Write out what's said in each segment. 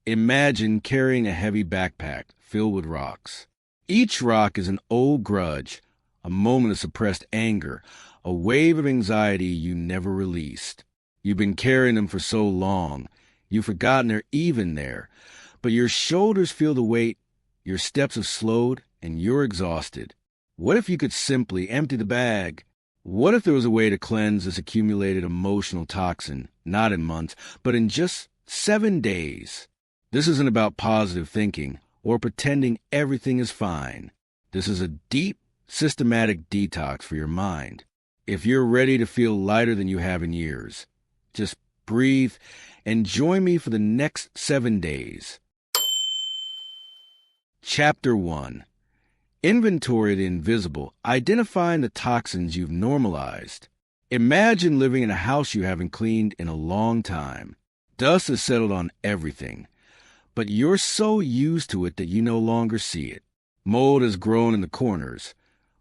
Imagine carrying a heavy backpack filled with rocks. Each rock is an old grudge, a moment of suppressed anger, a wave of anxiety you never released. You've been carrying them for so long, you've forgotten they're even there. But your shoulders feel the weight, your steps have slowed, and you're exhausted. What if you could simply empty the bag? What if there was a way to cleanse this accumulated emotional toxin, not in months, but in just 7 days? This isn't about positive thinking or pretending everything is fine. This is a deep, systematic detox for your mind. If you're ready to feel lighter than you have in years, just breathe and join me for the next 7 days. Chapter 1. Inventory the invisible, identifying the toxins you've normalized. Imagine living in a house you haven't cleaned in a long time. Dust has settled on everything, but you're so used to it that you no longer see it. Mold has grown in the corners,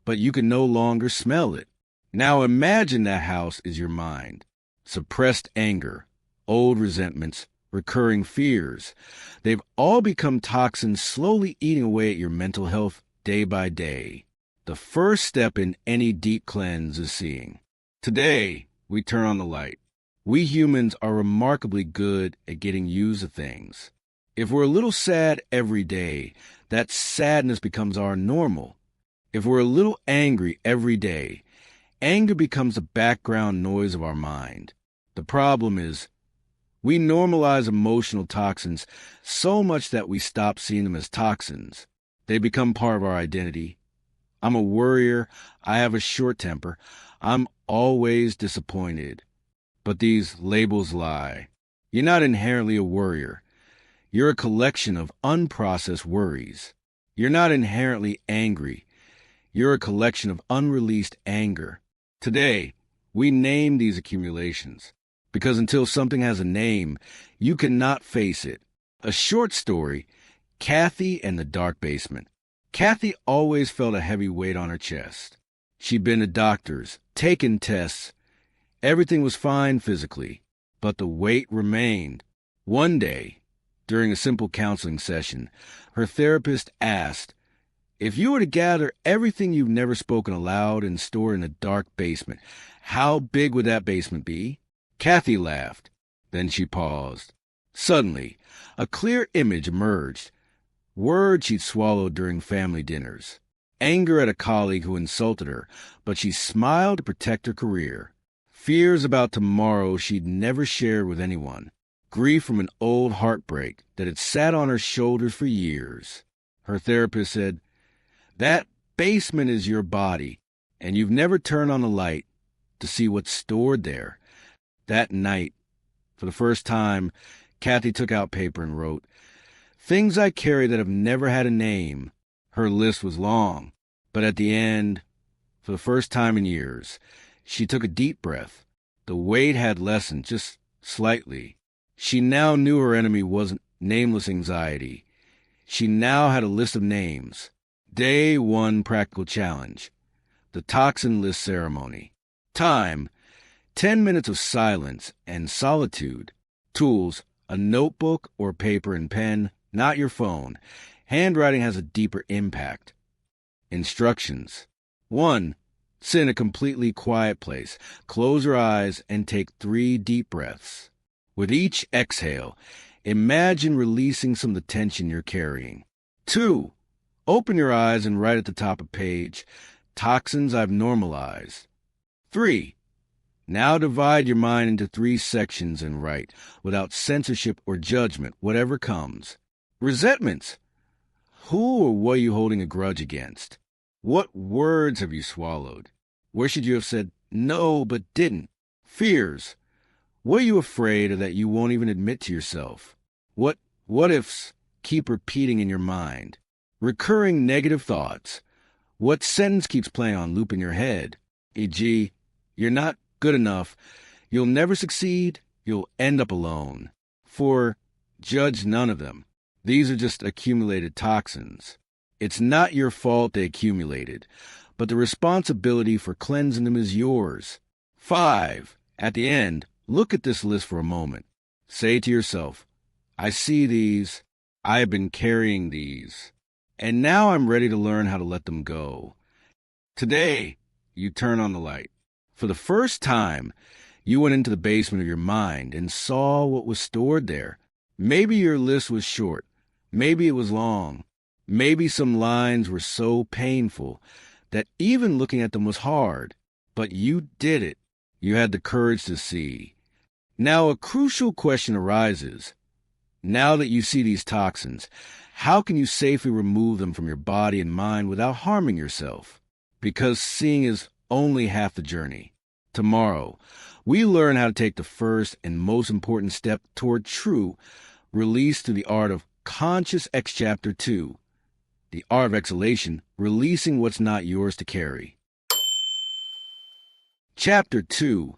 but you can no longer smell it. Now imagine that house is your mind. Suppressed anger, old resentments, recurring fears. They've all become toxins slowly eating away at your mental health day by day. The first step in any deep cleanse is seeing. Today, we turn on the light. We humans are remarkably good at getting used to things. If we're a little sad every day, that sadness becomes our normal. If we're a little angry every day, anger becomes the background noise of our mind. The problem is, we normalize emotional toxins so much that we stop seeing them as toxins. They become part of our identity. I'm a worrier. I have a short temper. I'm always disappointed. But these labels lie. You're not inherently a worrier. You're a collection of unprocessed worries. You're not inherently angry. You're a collection of unreleased anger. Today, we name these accumulations, because until something has a name, you cannot face it. A short story, Kathy and the Dark Basement. Kathy always felt a heavy weight on her chest. She'd been to doctors, taken tests. Everything was fine physically, but the weight remained. One day, during a simple counseling session, her therapist asked, if you were to gather everything you've never spoken aloud and store in a dark basement, how big would that basement be? Kathy laughed. Then she paused. Suddenly, a clear image emerged. Words she'd swallowed during family dinners. Anger at a colleague who insulted her, but she smiled to protect her career. Fears about tomorrow she'd never shared with anyone. Grief from an old heartbreak that had sat on her shoulders for years. Her therapist said, that basement is your body, and you've never turned on the light to see what's stored there. That night, for the first time, Kathy took out paper and wrote, things I carry that have never had a name. Her list was long, but at the end, for the first time in years, she took a deep breath. The weight had lessened just slightly. She now knew her enemy wasn't nameless anxiety. She now had a list of names. Day 1 practical challenge. The toxin list ceremony. Time, 10 minutes of silence and solitude. Tools, a notebook or paper and pen, not your phone. Handwriting has a deeper impact. Instructions. 1. Sit in a completely quiet place. Close your eyes and take 3 deep breaths. With each exhale, imagine releasing some of the tension you're carrying. 2. Open your eyes and write at the top of the page, toxins I've normalized. 3. Now divide your mind into 3 sections and write, without censorship or judgment, whatever comes. Resentments. Who or what are you holding a grudge against? What words have you swallowed? Where should you have said no but didn't? Fears. What are you afraid of that you won't even admit to yourself? What ifs keep repeating in your mind? Recurring negative thoughts. What sentence keeps playing on loop in your head? E.g., you're not good enough, you'll never succeed, you'll end up alone. 4. Judge none of them. These are just accumulated toxins. It's not your fault they accumulated, but the responsibility for cleansing them is yours. 5. At the end, look at this list for a moment. Say to yourself, I see these. I have been carrying these. And now I'm ready to learn how to let them go. Today, you turn on the light. For the first time, you went into the basement of your mind and saw what was stored there. Maybe your list was short. Maybe it was long. Maybe some lines were so painful that even looking at them was hard. But you did it. You had the courage to see. Now a crucial question arises. Now that you see these toxins, how can you safely remove them from your body and mind without harming yourself? Because seeing is only half the journey. Tomorrow, we learn how to take the first and most important step toward true release through the art of Conscious X Chapter 2, the Art of Exhalation, releasing what's not yours to carry. Chapter 2,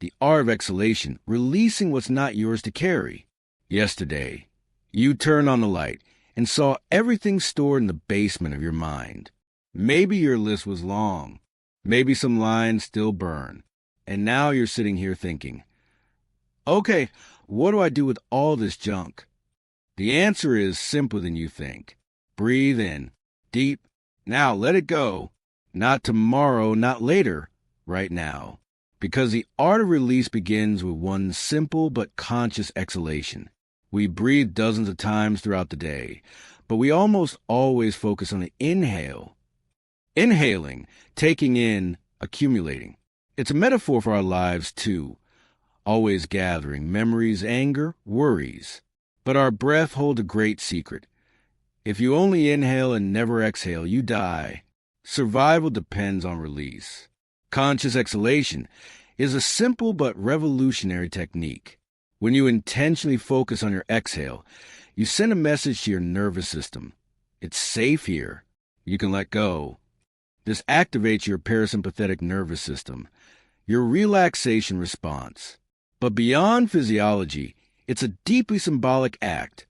the Art of Exhalation, releasing what's not yours to carry. Yesterday, you turned on the light and saw everything stored in the basement of your mind. Maybe your list was long. Maybe some lines still burn. And now you're sitting here thinking, okay, what do I do with all this junk? The answer is simpler than you think. Breathe in, deep. Now let it go. Not tomorrow, not later, right now. Because the art of release begins with one simple but conscious exhalation. We breathe dozens of times throughout the day, but we almost always focus on the inhale. Inhaling, taking in, accumulating. It's a metaphor for our lives, too. Always gathering memories, anger, worries. But our breath holds a great secret. If you only inhale and never exhale, you die. Survival depends on release. Conscious exhalation is a simple but revolutionary technique. When you intentionally focus on your exhale, you send a message to your nervous system. It's safe here. You can let go. This activates your parasympathetic nervous system, your relaxation response. But beyond physiology, it's a deeply symbolic act.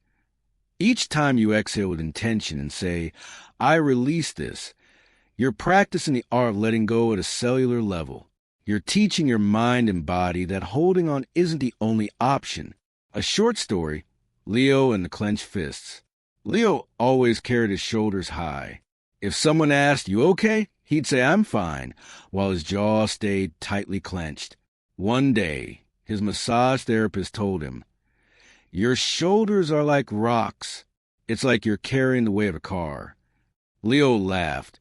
Each time you exhale with intention and say, I release this, you're practicing the art of letting go at a cellular level. You're teaching your mind and body that holding on isn't the only option. A short story, Leo and the Clenched Fists. Leo always carried his shoulders high. If someone asked, you okay? He'd say, I'm fine, while his jaw stayed tightly clenched. One day, his massage therapist told him, your shoulders are like rocks. It's like you're carrying the weight of a car. Leo laughed,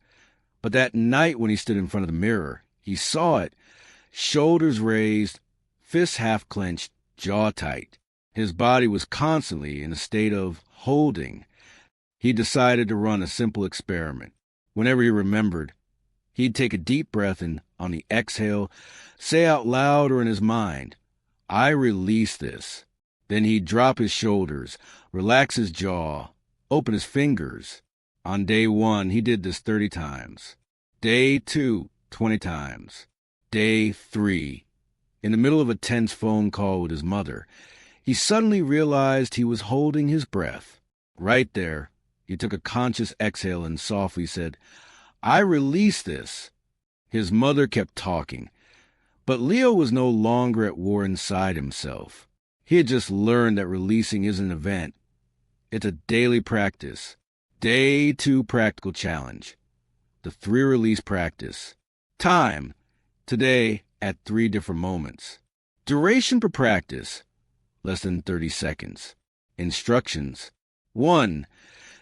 but that night when he stood in front of the mirror, he saw it. Shoulders raised, fists half clenched, jaw tight. His body was constantly in a state of holding. He decided to run a simple experiment. Whenever he remembered, he'd take a deep breath and, on the exhale, say out loud or in his mind, I release this. Then he'd drop his shoulders, relax his jaw, open his fingers. On day 1, he did this 30 times. Day 2, 20 times. Day 3, in the middle of a tense phone call with his mother, he suddenly realized he was holding his breath. Right there, he took a conscious exhale and softly said, I release this. His mother kept talking, but Leo was no longer at war inside himself. He had just learned that releasing isn't an event. It's a daily practice. Day 2 practical challenge. The 3 release practice. Time. Today, at 3 different moments. Duration per practice, less than 30 seconds. Instructions. 1.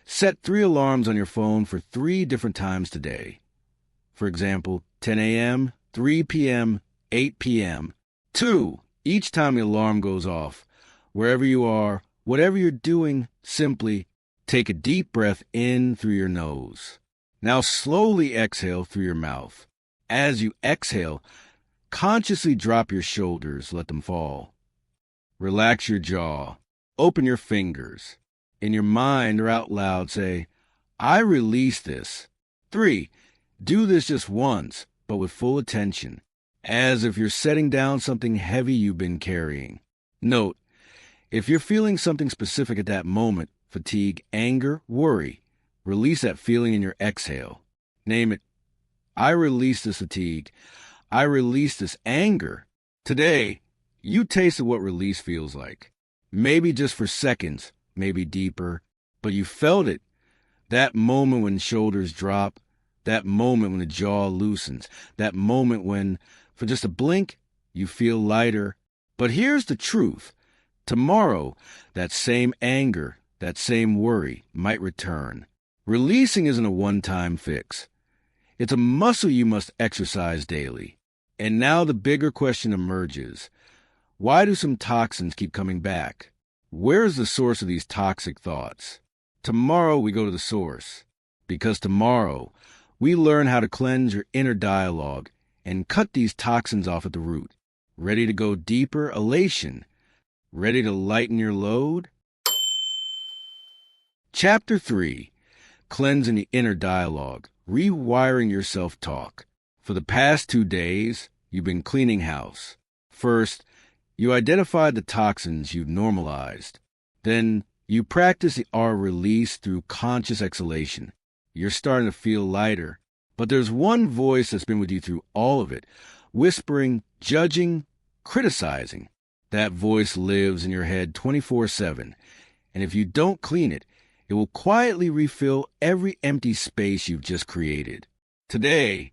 Set 3 alarms on your phone for 3 different times today. For example, 10 a.m., 3 p.m., 8 p.m. 2. Each time the alarm goes off, wherever you are, whatever you're doing, simply take a deep breath in through your nose. Now slowly exhale through your mouth. As you exhale, consciously drop your shoulders, let them fall. Relax your jaw. Open your fingers. In your mind or out loud, say, I release this. 3. Do this just once, but with full attention, as if you're setting down something heavy you've been carrying. Note, if you're feeling something specific at that moment, fatigue, anger, worry, release that feeling in your exhale. Name it. I release this fatigue. I release this anger. Today, you tasted what release feels like. Maybe just for seconds, maybe deeper, but you felt it. That moment when shoulders drop, that moment when the jaw loosens, that moment when, for just a blink, you feel lighter. But here's the truth. Tomorrow, that same anger, that same worry might return. Releasing isn't a one-time fix. It's a muscle you must exercise daily. And now the bigger question emerges. Why do some toxins keep coming back? Where is the source of these toxic thoughts? Tomorrow we go to the source. Because tomorrow we learn how to cleanse your inner dialogue and cut these toxins off at the root. Ready to go deeper? Elation. Ready to lighten your load? Chapter 3. Cleansing the inner dialogue. Rewiring your self-talk. For the past 2 days, you've been cleaning house. First, you identified the toxins you've normalized. Then, you practice the art of release through conscious exhalation. You're starting to feel lighter. But there's one voice that's been with you through all of it, whispering, judging, criticizing. That voice lives in your head 24/7. And if you don't clean it, it will quietly refill every empty space you've just created. Today,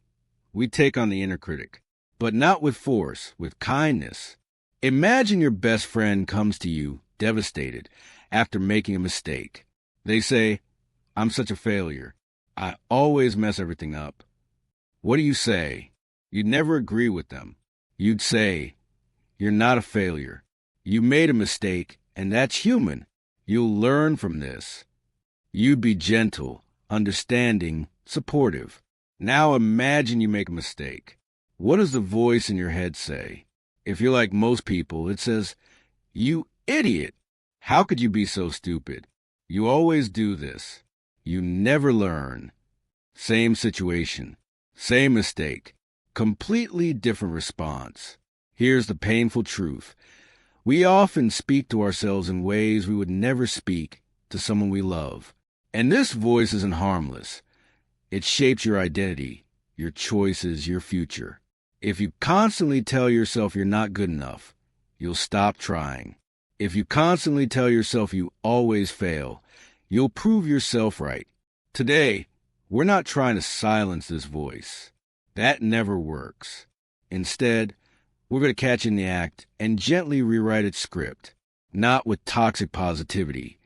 we take on the inner critic, but not with force, with kindness. Imagine your best friend comes to you, devastated, after making a mistake. They say, "I'm such a failure. I always mess everything up." What do you say? You'd never agree with them. You'd say, "You're not a failure. You made a mistake, and that's human. You'll learn from this." You'd be gentle, understanding, supportive. Now imagine you make a mistake. What does the voice in your head say? If you're like most people, it says, "You idiot! How could you be so stupid? You always do this. You never learn." Same situation, same mistake, completely different response. Here's the painful truth. We often speak to ourselves in ways we would never speak to someone we love. And this voice isn't harmless. It shapes your identity, your choices, your future. If you constantly tell yourself you're not good enough, you'll stop trying. If you constantly tell yourself you always fail, you'll prove yourself right. Today, we're not trying to silence this voice. That never works. Instead, we're going to catch in the act and gently rewrite its script, not with toxic positivity,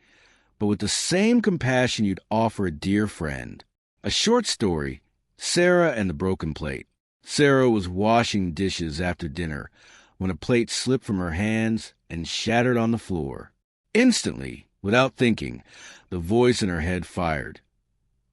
but with the same compassion you'd offer a dear friend. A short story, Sarah and the Broken Plate. Sarah was washing dishes after dinner when a plate slipped from her hands and shattered on the floor. Instantly, without thinking, the voice in her head fired.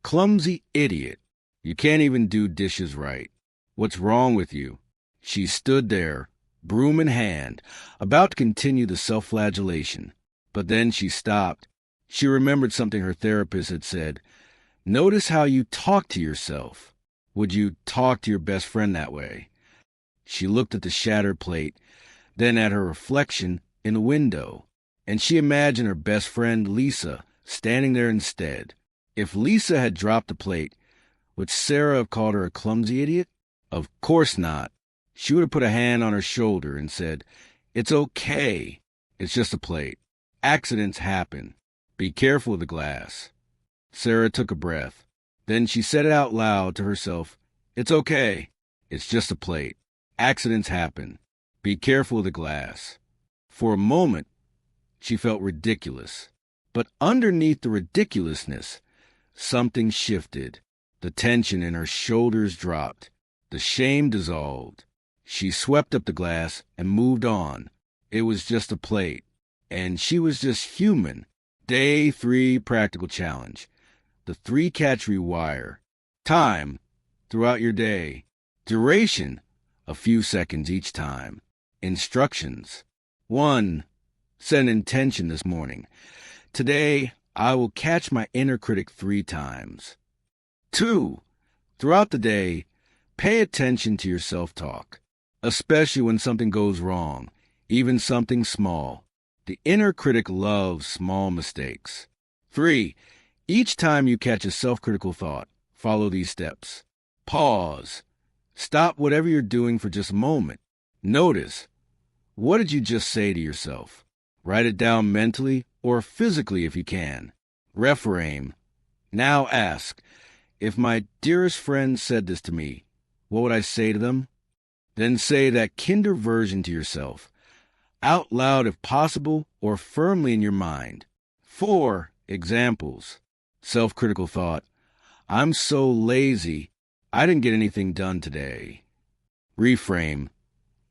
"Clumsy idiot. You can't even do dishes right. What's wrong with you?" She stood there, broom in hand, about to continue the self-flagellation. But then she stopped. She remembered something her therapist had said. Notice how you talk to yourself. Would you talk to your best friend that way? She looked at the shattered plate, then at her reflection in the window, and she imagined her best friend, Lisa, standing there instead. If Lisa had dropped the plate, would Sarah have called her a clumsy idiot? Of course not. She would have put a hand on her shoulder and said, "It's okay. It's just a plate. Accidents happen. Be careful of the glass." Sarah took a breath. Then she said it out loud to herself, "It's okay. It's just a plate. Accidents happen. Be careful of the glass." For a moment, she felt ridiculous. But underneath the ridiculousness, something shifted. The tension in her shoulders dropped. The shame dissolved. She swept up the glass and moved on. It was just a plate. And she was just human. Day 3 practical challenge. The 3-catch rewire. Time, throughout your day. Duration, a few seconds each time. Instructions. 1. Set an intention this morning. Today, I will catch my inner critic 3 times. 2. Throughout the day, pay attention to your self-talk, especially when something goes wrong, even something small. The inner critic loves small mistakes. 3. Each time you catch a self-critical thought, follow these steps. Pause. Stop whatever you're doing for just a moment. Notice, what did you just say to yourself? Write it down mentally or physically if you can. Reframe. Now ask, if my dearest friend said this to me, what would I say to them? Then say that kinder version to yourself, out loud if possible or firmly in your mind. 4 examples. Self-critical thought. I'm so lazy, I didn't get anything done today. Reframe.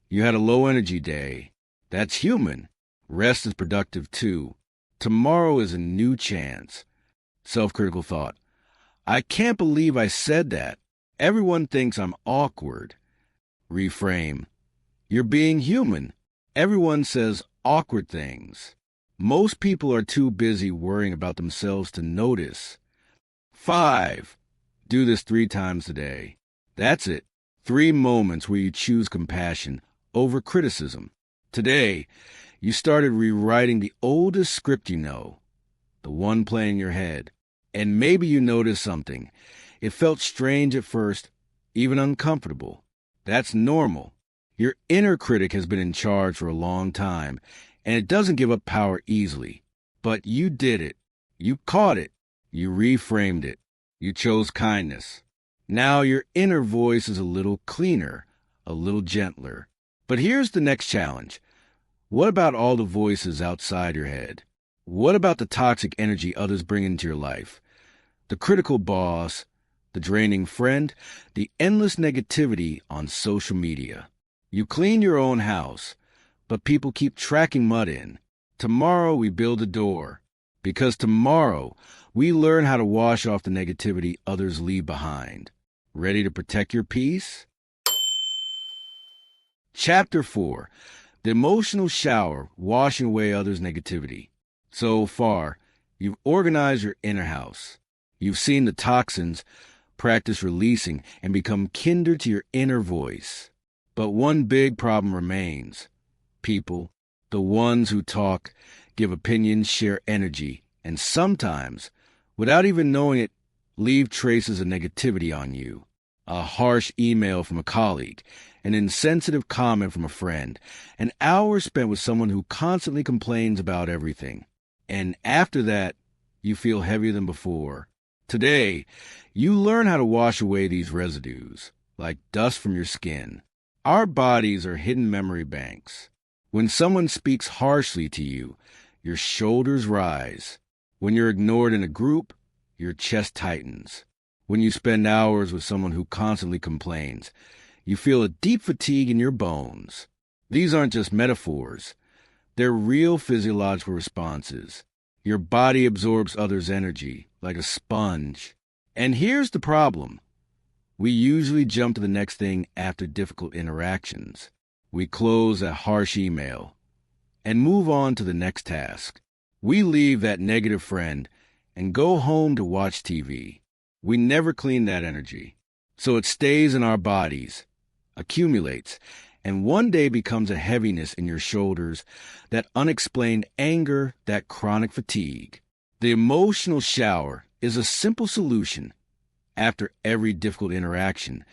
You had a low energy day. That's human. Rest is productive too. Tomorrow is a new chance. Self-critical thought. I can't believe I said that. Everyone thinks I'm awkward. Reframe. You're being human. Everyone says awkward things. Most people are too busy worrying about themselves to notice. 5. Do this 3 times a day. That's it. 3 moments where you choose compassion over criticism. Today, you started rewriting the oldest script you know, the one playing in your head. And maybe you noticed something. It felt strange at first, even uncomfortable. That's normal. Your inner critic has been in charge for a long time, and it doesn't give up power easily. But you did it. You caught it. You reframed it. You chose kindness. Now your inner voice is a little cleaner, a little gentler. But here's the next challenge. What about all the voices outside your head? What about the toxic energy others bring into your life? The critical boss, the draining friend, the endless negativity on social media. You clean your own house, but people keep tracking mud in. Tomorrow we build a door, because tomorrow we learn how to wash off the negativity others leave behind. Ready to protect your peace? Chapter 4. The emotional shower, washing away others' negativity. So far, you've organized your inner house. You've seen the toxins, practice releasing, and become kinder to your inner voice. But one big problem remains. People, the ones who talk, give opinions, share energy, and sometimes, without even knowing it, leave traces of negativity on you. A harsh email from a colleague, an insensitive comment from a friend, an hour spent with someone who constantly complains about everything. And after that, you feel heavier than before. Today, you learn how to wash away these residues, like dust from your skin. Our bodies are hidden memory banks. When someone speaks harshly to you, your shoulders rise. When you're ignored in a group, your chest tightens. When you spend hours with someone who constantly complains, you feel a deep fatigue in your bones. These aren't just metaphors. They're real physiological responses. Your body absorbs others' energy like a sponge. And here's the problem. We usually jump to the next thing after difficult interactions. We close a harsh email and move on to the next task. We leave that negative friend and go home to watch TV. We never clean that energy. So it stays in our bodies, accumulates, and one day becomes a heaviness in your shoulders, that unexplained anger, that chronic fatigue. The emotional shower is a simple solution. After every difficult interaction,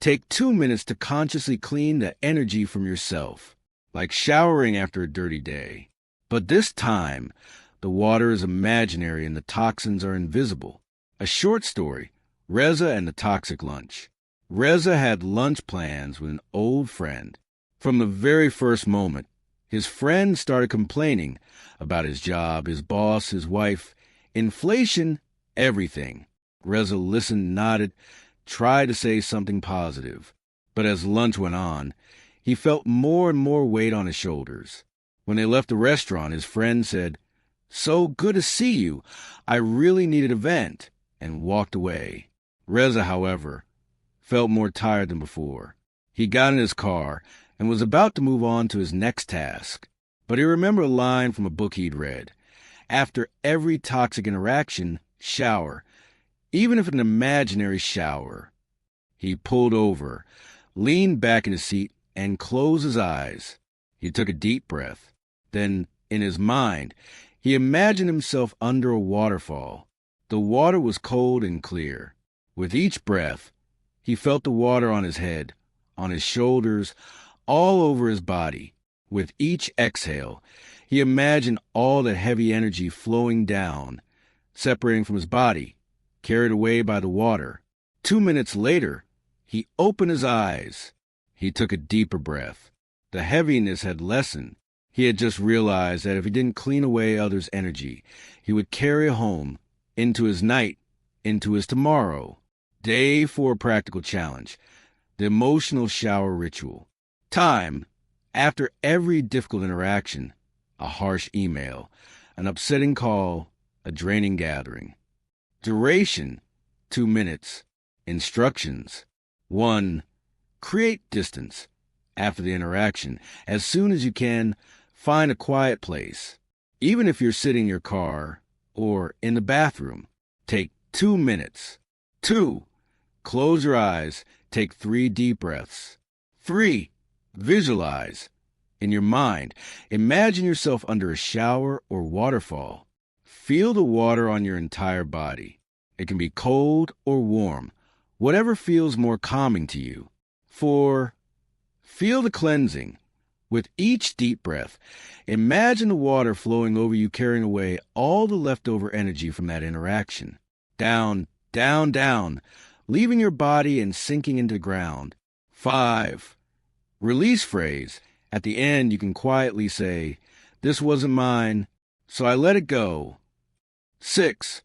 take 2 minutes to consciously clean the energy from yourself, like showering after a dirty day. But this time, the water is imaginary and the toxins are invisible. A short story, Reza and the Toxic Lunch. Reza had lunch plans with an old friend. From the very first moment, his friend started complaining about his job, his boss, his wife, inflation, everything. Reza listened, nodded, tried to say something positive. But as lunch went on, he felt more and more weight on his shoulders. When they left the restaurant, his friend said, "So good to see you. I really needed a vent," and walked away. Reza, however, felt more tired than before. He got in his car and was about to move on to his next task. But he remembered a line from a book he'd read. After every toxic interaction, shower, even if an imaginary shower. He pulled over, leaned back in his seat, and closed his eyes. He took a deep breath. Then, in his mind, he imagined himself under a waterfall. The water was cold and clear. With each breath, he felt the water on his head, on his shoulders, all over his body. With each exhale, He imagined all that heavy energy flowing down, separating from his body, carried away by the water. 2 minutes later, he opened his eyes. He took a deeper breath. The heaviness had lessened. He had just realized that if he didn't clean away others' energy, he would carry it home into his night, into his tomorrow. Day 4 practical challenge. The emotional shower ritual. Time. After every difficult interaction, a harsh email, an upsetting call, a draining gathering. Duration. 2 minutes. Instructions. 1. Create distance. After the interaction, as soon as you can, find a quiet place. Even if you're sitting in your car or in the bathroom, take 2 minutes. 2. Close your eyes. Take 3 deep breaths. 3. Visualize. In your mind, imagine yourself under a shower or waterfall. Feel the water on your entire body. It can be cold or warm, whatever feels more calming to you. 4. Feel the cleansing. With each deep breath, imagine the water flowing over you, carrying away all the leftover energy from that interaction. Down, down, down, leaving your body and sinking into the ground. 5. Release phrase. At the end, you can quietly say, "This wasn't mine, so I let it go." 6.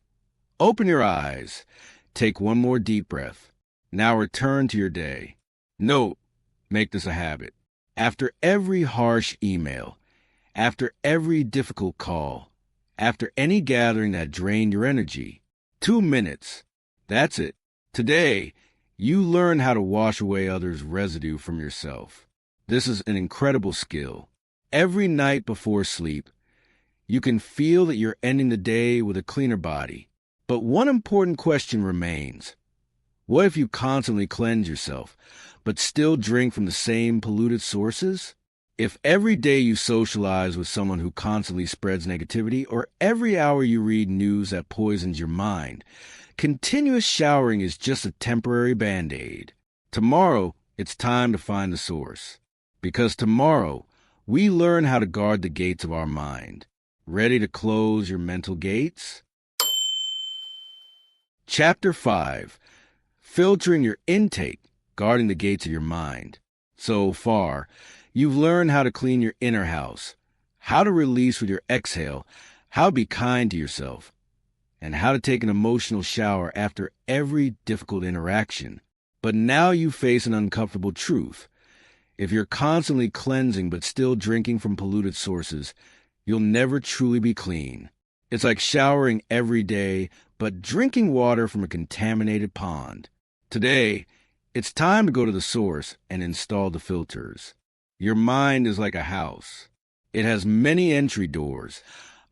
Open your eyes. Take 1 more deep breath. Now return to your day. Note, make this a habit. After every harsh email, after every difficult call, after any gathering that drained your energy, 2 minutes. That's it. Today, you learn how to wash away others' residue from yourself. This is an incredible skill. Every night before sleep, you can feel that you're ending the day with a cleaner body. But one important question remains. What if you constantly cleanse yourself, but still drink from the same polluted sources? If every day you socialize with someone who constantly spreads negativity, or every hour you read news that poisons your mind, continuous showering is just a temporary Band-Aid. Tomorrow, it's time to find the source. Because tomorrow, we learn how to guard the gates of our mind. Ready to close your mental gates? Chapter 5. Filtering your intake, guarding the gates of your mind. So far, you've learned how to clean your inner house, how to release with your exhale, how to be kind to yourself, and how to take an emotional shower after every difficult interaction. But now you face an uncomfortable truth. If you're constantly cleansing but still drinking from polluted sources, you'll never truly be clean. It's like showering every day, but drinking water from a contaminated pond. Today, it's time to go to the source and install the filters. Your mind is like a house. It has many entry doors,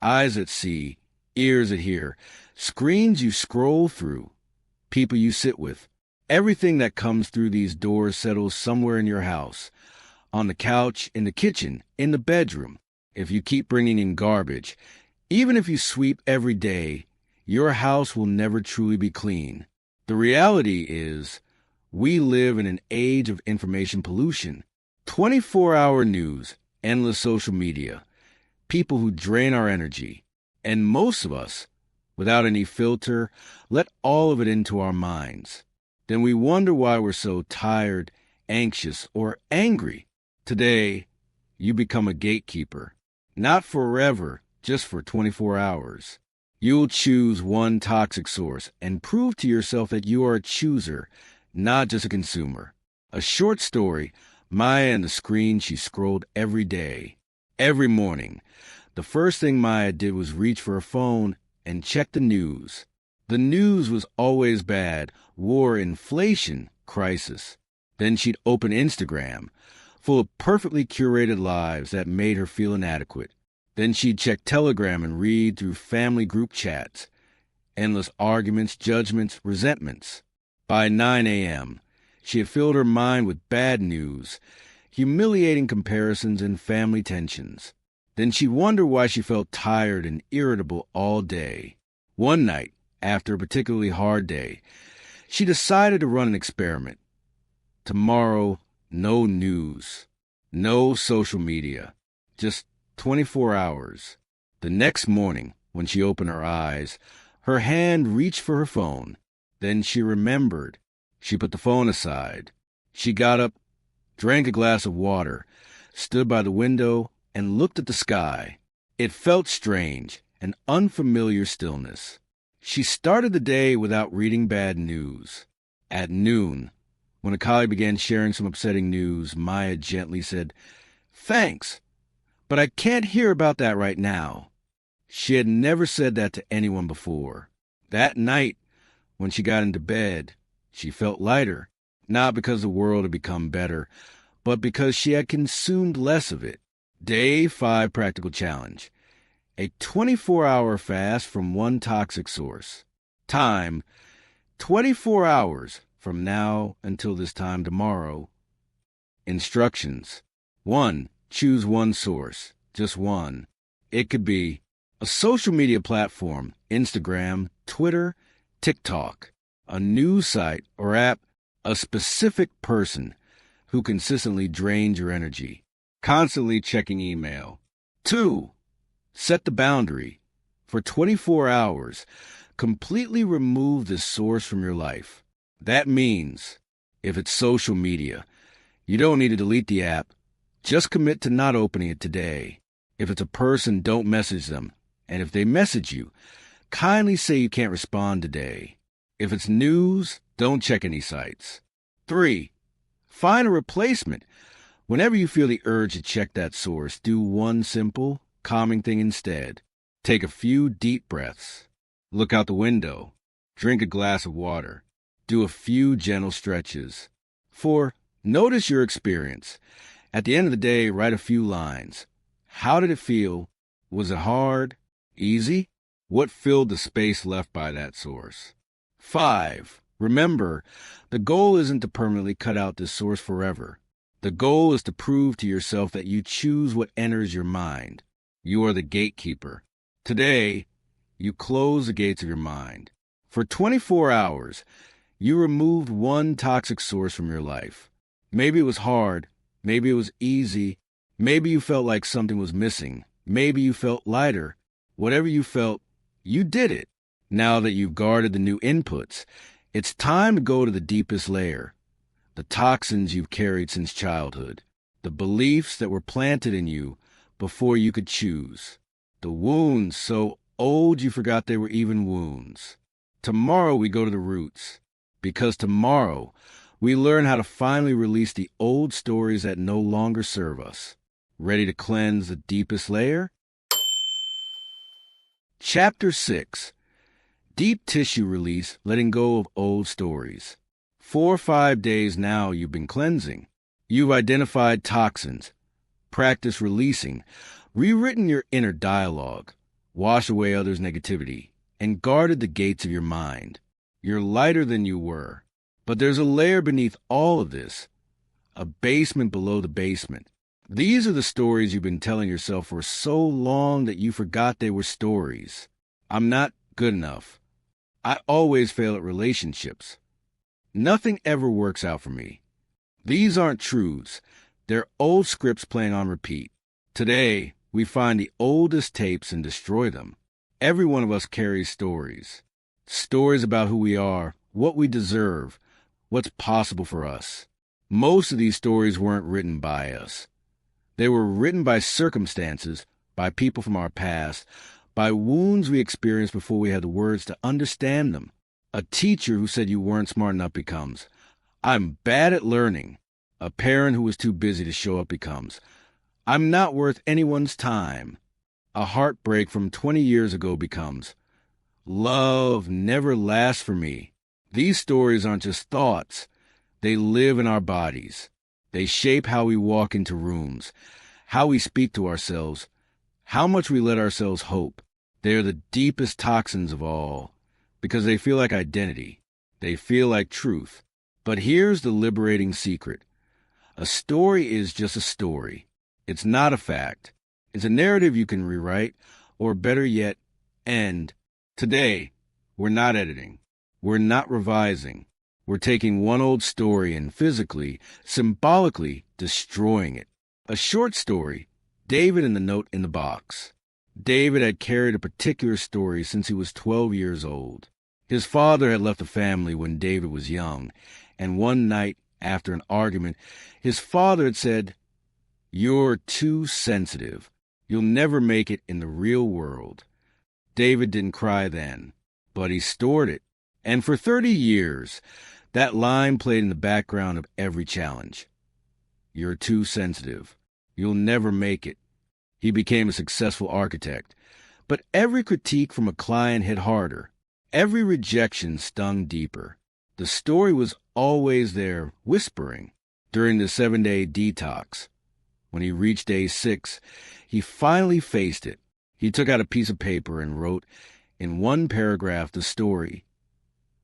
eyes that see, ears that hear, screens you scroll through, people you sit with. Everything that comes through these doors settles somewhere in your house, on the couch, in the kitchen, in the bedroom. If you keep bringing in garbage, even if you sweep every day, your house will never truly be clean. The reality is, we live in an age of information pollution. 24-hour news, endless social media, people who drain our energy, and most of us, without any filter, let all of it into our minds. Then we wonder why we're so tired, anxious, or angry. Today, you become a gatekeeper. Not forever, just for 24 hours. You'll choose one toxic source and prove to yourself that you are a chooser, not just a consumer. A short story, Maya and the screen she scrolled every day. Every morning, the first thing Maya did was reach for her phone and check the news. The news was always bad: war, inflation, crisis. Then she'd open Instagram, full of perfectly curated lives that made her feel inadequate. Then she'd check Telegram and read through family group chats. Endless arguments, judgments, resentments. By 9 a.m., she had filled her mind with bad news, humiliating comparisons, and family tensions. Then she'd wonder why she felt tired and irritable all day. One night, after a particularly hard day, she decided to run an experiment. Tomorrow, no news, no social media, just 24 hours. The next morning, when she opened her eyes, her hand reached for her phone. Then she remembered. She put the phone aside. She got up, drank a glass of water, stood by the window, and looked at the sky. It felt strange, an unfamiliar stillness. She started the day without reading bad news. At noon, when a colleague began sharing some upsetting news, Maya gently said, "Thanks, but I can't hear about that right now." She had never said that to anyone before. That night, when she got into bed, she felt lighter, not because the world had become better, but because she had consumed less of it. Day 5 practical challenge. A 24-hour fast from one toxic source. Time, 24 hours from now until this time tomorrow. Instructions. 1. Choose one source, just one. It could be a social media platform, Instagram, Twitter, TikTok, a news site or app, a specific person who consistently drains your energy, constantly checking email. 2. Set the boundary. For 24 hours, completely remove this source from your life. That means, if it's social media, you don't need to delete the app. Just commit to not opening it today. If it's a person, don't message them. And if they message you, kindly say you can't respond today. If it's news, don't check any sites. 3. Find a replacement. Whenever you feel the urge to check that source, do one simple, calming thing instead. Take a few deep breaths. Look out the window. Drink a glass of water. Do a few gentle stretches. 4. Notice your experience. At the end of the day, write a few lines. How did it feel? Was it hard? Easy? What filled the space left by that source? 5. Remember, the goal isn't to permanently cut out this source forever. The goal is to prove to yourself that you choose what enters your mind. You are the gatekeeper. Today, you close the gates of your mind. For 24 hours, you removed one toxic source from your life. Maybe it was hard. Maybe it was easy. Maybe you felt like something was missing. Maybe you felt lighter. Whatever you felt, you did it. Now that you've guarded the new inputs, it's time to go to the deepest layer. The toxins you've carried since childhood. The beliefs that were planted in you before you could choose. The wounds so old you forgot they were even wounds. Tomorrow we go to the roots. Because tomorrow we learn how to finally release the old stories that no longer serve us. Ready to cleanse the deepest layer? Chapter 6. Deep tissue release, letting go of old stories. 4 or 5 days now you've been cleansing. You've identified toxins, practiced releasing, rewritten your inner dialogue, washed away others' negativity, and guarded the gates of your mind. You're lighter than you were. But there's a layer beneath all of this, a basement below the basement. These are the stories you've been telling yourself for so long that you forgot they were stories. I'm not good enough. I always fail at relationships. Nothing ever works out for me. These aren't truths. They're old scripts playing on repeat. Today, we find the oldest tapes and destroy them. Every one of us carries stories. Stories about who we are, what we deserve, what's possible for us. Most of these stories weren't written by us. They were written by circumstances, by people from our past, by wounds we experienced before we had the words to understand them. A teacher who said you weren't smart enough becomes, I'm bad at learning. A parent who was too busy to show up becomes, I'm not worth anyone's time. A heartbreak from 20 years ago becomes, love never lasts for me. These stories aren't just thoughts. They live in our bodies. They shape how we walk into rooms, how we speak to ourselves, how much we let ourselves hope. They are the deepest toxins of all, because they feel like identity. They feel like truth. But here's the liberating secret. A story is just a story. It's not a fact. It's a narrative you can rewrite, or better yet, end. Today, we're not editing. We're not revising. We're taking one old story and physically, symbolically destroying it. A short story, David and the note in the box. David had carried a particular story since he was 12 years old. His father had left the family when David was young, and one night, after an argument, his father had said, "You're too sensitive. You'll never make it in the real world." David didn't cry then, but he stored it. And for 30 years, that line played in the background of every challenge. You're too sensitive. You'll never make it. He became a successful architect. But every critique from a client hit harder. Every rejection stung deeper. The story was always there, whispering. During the 7-day detox, when he reached day 6, he finally faced it. He took out a piece of paper and wrote, in one paragraph, the story.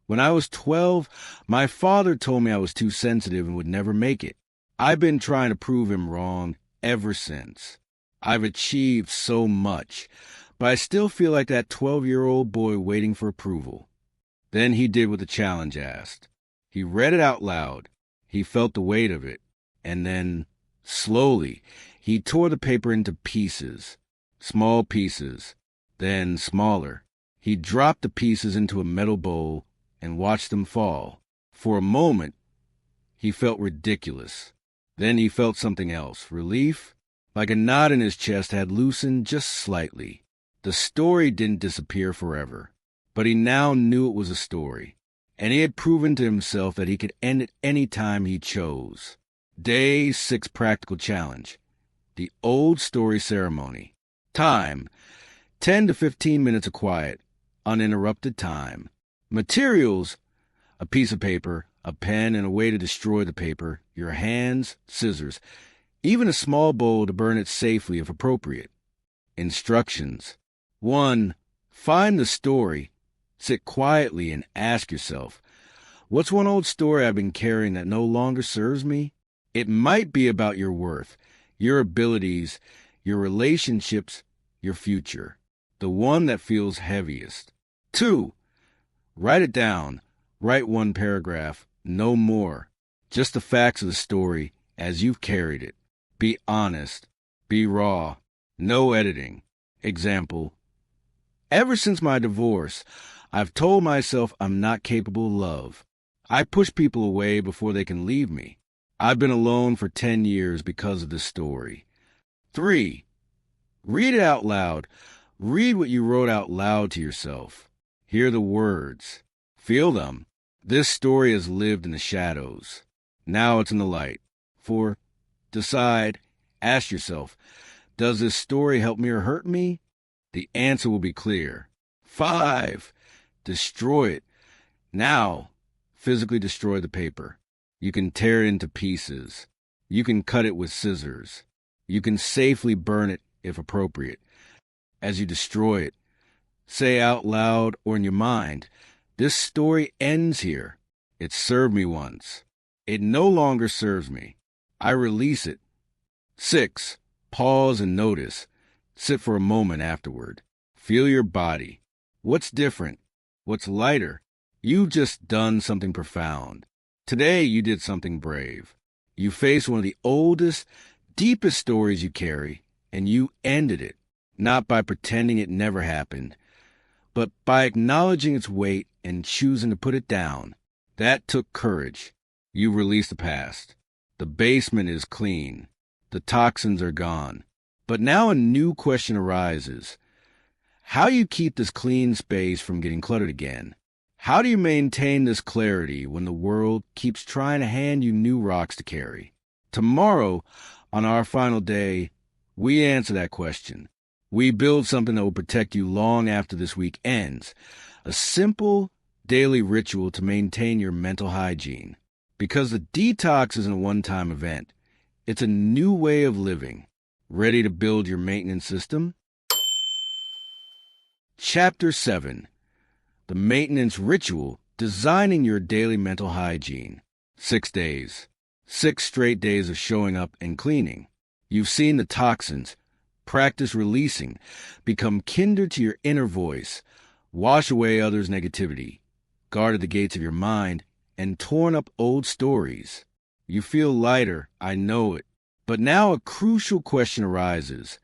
When I was 12, my father told me I was too sensitive and would never make it. I've been trying to prove him wrong ever since. I've achieved so much, but I still feel like that 12-year-old boy waiting for approval. Then he did what the challenge asked. He read it out loud. He felt the weight of it. And then, slowly, he tore the paper into pieces. Small pieces. Then smaller. He dropped the pieces into a metal bowl and watched them fall. For a moment, he felt ridiculous. Then he felt something else. Relief, like a knot in his chest, had loosened just slightly. The story didn't disappear forever, but he now knew it was a story, and he had proven to himself that he could end it any time he chose. Day 6 practical challenge. The old story ceremony. Time, 10 to 15 minutes of quiet, uninterrupted time. Materials, a piece of paper, a pen and a way to destroy the paper, your hands, scissors, even a small bowl to burn it safely if appropriate. Instructions. 1. Find the story. Sit quietly and ask yourself, what's one old story I've been carrying that no longer serves me? It might be about your worth, your abilities, your relationships, your future. The one that feels heaviest. 2. Write it down. Write one paragraph, no more. Just the facts of the story as you've carried it. Be honest. Be raw. No editing. Example. Ever since my divorce, I've told myself I'm not capable of love. I push people away before they can leave me. I've been alone for 10 years because of this story. 3. Read it out loud. Read what you wrote out loud to yourself. Hear the words. Feel them. This story has lived in the shadows. Now it's in the light. 4. Decide. Ask yourself, does this story help me or hurt me? The answer will be clear. 5. Destroy it. Now, physically destroy the paper. You can tear it into pieces. You can cut it with scissors. You can safely burn it if appropriate. As you destroy it, say out loud or in your mind, this story ends here. It served me once. It no longer serves me. I release it. 6. Pause and notice. Sit for a moment afterward. Feel your body. What's different? What's lighter? You've just done something profound. Today you did something brave. You faced one of the oldest, deepest stories you carry, and you ended it, not by pretending it never happened, but by acknowledging its weight and choosing to put it down. That took courage. You released the past. The basement is clean. The toxins are gone. But now a new question arises. How do you keep this clean space from getting cluttered again? How do you maintain this clarity when the world keeps trying to hand you new rocks to carry? Tomorrow, on our final day, we answer that question. We build something that will protect you long after this week ends. A simple, daily ritual to maintain your mental hygiene. Because the detox isn't a one-time event. It's a new way of living. Ready to build your maintenance system? Chapter 7. The Maintenance Ritual, Designing Your Daily Mental Hygiene. 6 days. 6 straight days of showing up and cleaning. You've seen the toxins. Practice releasing. Become kindred to your inner voice. Wash away others' negativity. Guarded the gates of your mind and torn up old stories. You feel lighter, I know it. But now a crucial question arises.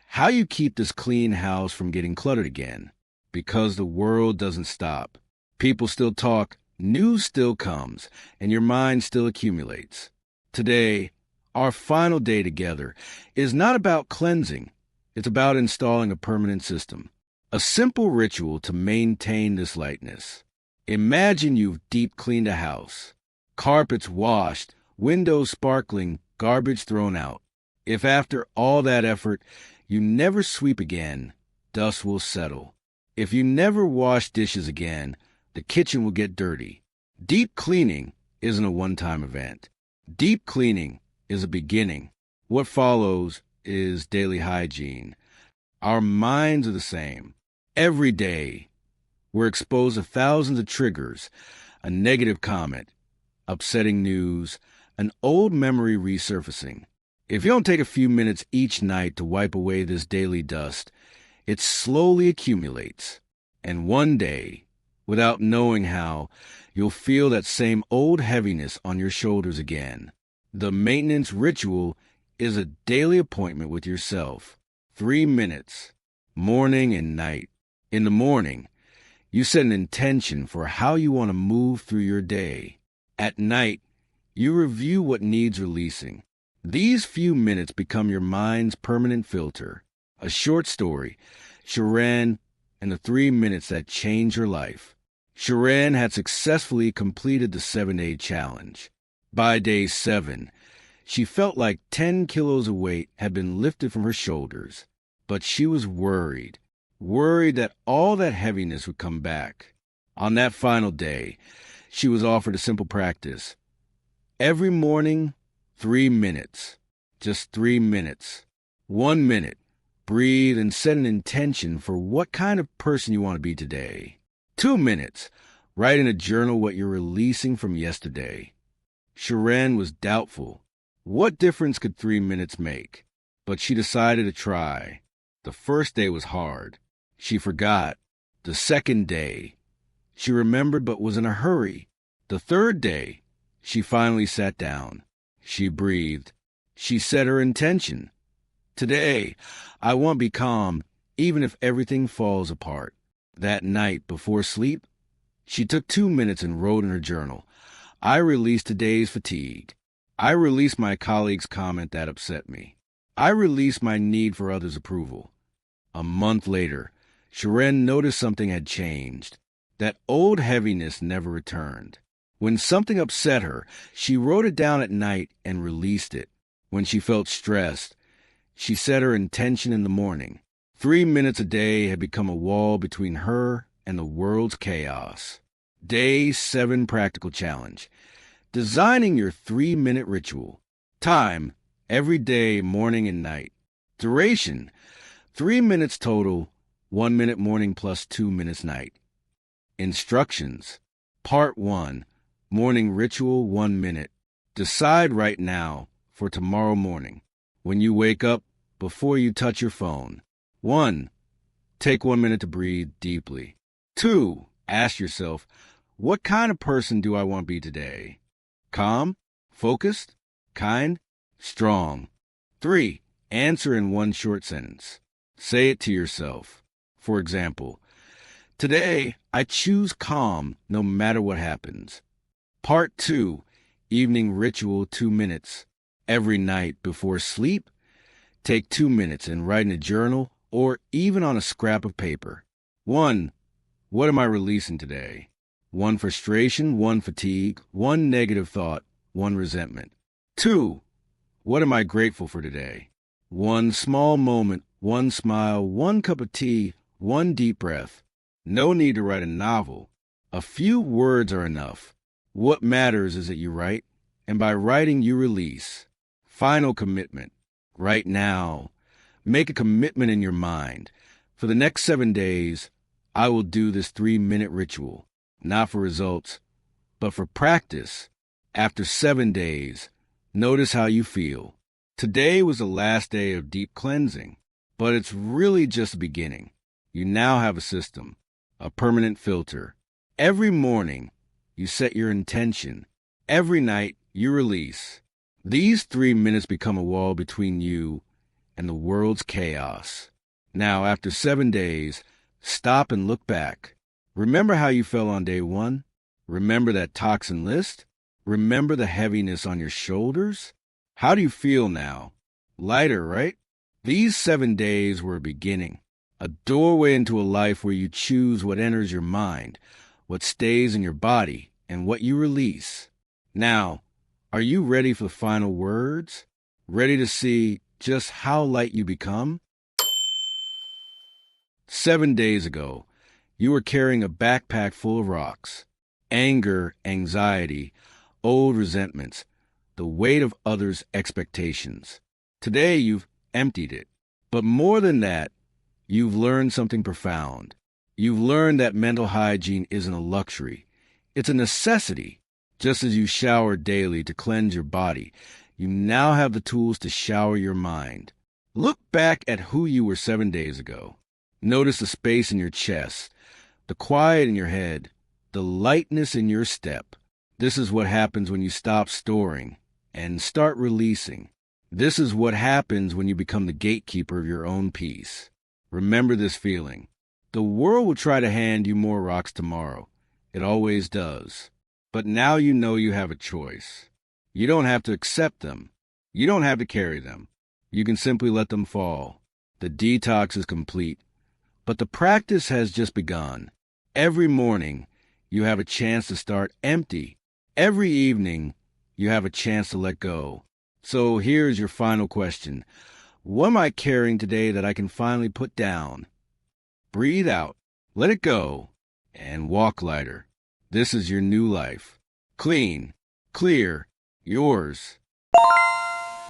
How you keep this clean house from getting cluttered again? Because the world doesn't stop. People still talk, news still comes, and your mind still accumulates. Today, our final day together is not about cleansing. It's about installing a permanent system, a simple ritual to maintain this lightness. Imagine you've deep cleaned a house, carpets washed, windows sparkling, garbage thrown out. If after all that effort, you never sweep again, dust will settle. If you never wash dishes again, the kitchen will get dirty. Deep cleaning isn't a one-time event. Deep cleaning is a beginning. What follows is daily hygiene. Our minds are the same. Every day, we're exposed to thousands of triggers, a negative comment, upsetting news, an old memory resurfacing. If you don't take a few minutes each night to wipe away this daily dust, it slowly accumulates. And one day, without knowing how, you'll feel that same old heaviness on your shoulders again. The maintenance ritual is a daily appointment with yourself. 3 minutes, morning and night. In the morning, you set an intention for how you want to move through your day. At night, you review what needs releasing. These few minutes become your mind's permanent filter. A short story, Sharon and the 3 minutes that changed her life. Sharon had successfully completed the 7-day challenge. By day 7, she felt like 10 kilos of weight had been lifted from her shoulders. But she was worried that all that heaviness would come back. On that final day, she was offered a simple practice. Every morning, 3 minutes. Just 3 minutes. 1 minute. Breathe and set an intention for what kind of person you want to be today. 2 minutes. Write in a journal what you're releasing from yesterday. Sharon was doubtful. What difference could 3 minutes make? But she decided to try. The first day was hard. She forgot. The second day, she remembered but was in a hurry. The third day, she finally sat down. She breathed. She set her intention. Today, I want to be calm, even if everything falls apart. That night, before sleep, she took 2 minutes and wrote in her journal, I released today's fatigue. I released my colleague's comment that upset me. I released my need for others' approval. A month later, Sharon noticed something had changed. That old heaviness never returned. When something upset her, she wrote it down at night and released it. When she felt stressed, she set her intention in the morning. 3 minutes a day had become a wall between her and the world's chaos. Day 7 practical challenge. Designing your 3-minute ritual. Time, every day, morning and night. Duration, 3 minutes total, 1 minute morning plus 2 minutes night. Instructions. Part 1. Morning ritual, 1 minute. Decide right now for tomorrow morning. When you wake up, before you touch your phone. 1. Take 1 minute to breathe deeply. 2. Ask yourself, what kind of person do I want to be today? Calm, focused, kind, strong. 3. Answer in one short sentence. Say it to yourself. For example, today I choose calm no matter what happens. Part 2. Evening ritual, 2 minutes. Every night before sleep, take 2 minutes and write in a journal or even on a scrap of paper. 1. What am I releasing today? 1 frustration, 1 fatigue, 1 negative thought, 1 resentment. 2. What am I grateful for today? 1 small moment, 1 smile, 1 cup of tea, 1 deep breath. No need to write a novel. A few words are enough. What matters is that you write, and by writing you release. Final commitment. Right now, make a commitment in your mind. For the next 7 days, I will do this 3-minute ritual. Not for results, but for practice. After 7 days, notice how you feel. Today was the last day of deep cleansing, but it's really just the beginning. You now have a system, a permanent filter. Every morning, you set your intention. Every night, you release. These 3 minutes become a wall between you and the world's chaos. Now, after 7 days, stop and look back. Remember how you felt on day 1? Remember that toxin list? Remember the heaviness on your shoulders? How do you feel now? Lighter, right? These 7 days were a beginning, a doorway into a life where you choose what enters your mind, what stays in your body, and what you release. Now, are you ready for the final words? Ready to see just how light you become? 7 days ago, you were carrying a backpack full of rocks, anger, anxiety, old resentments, the weight of others' expectations. Today, you've emptied it. But more than that, you've learned something profound. You've learned that mental hygiene isn't a luxury. It's a necessity. Just as you shower daily to cleanse your body, you now have the tools to shower your mind. Look back at who you were 7 days ago. Notice the space in your chest, the quiet in your head, the lightness in your step. This is what happens when you stop storing and start releasing. This is what happens when you become the gatekeeper of your own peace. Remember this feeling. The world will try to hand you more rocks tomorrow. It always does. But now you know you have a choice. You don't have to accept them. You don't have to carry them. You can simply let them fall. The detox is complete. But the practice has just begun. Every morning, you have a chance to start empty. Every evening, you have a chance to let go. So here's your final question. What am I carrying today that I can finally put down? Breathe out, let it go, and walk lighter. This is your new life. Clean, clear, yours.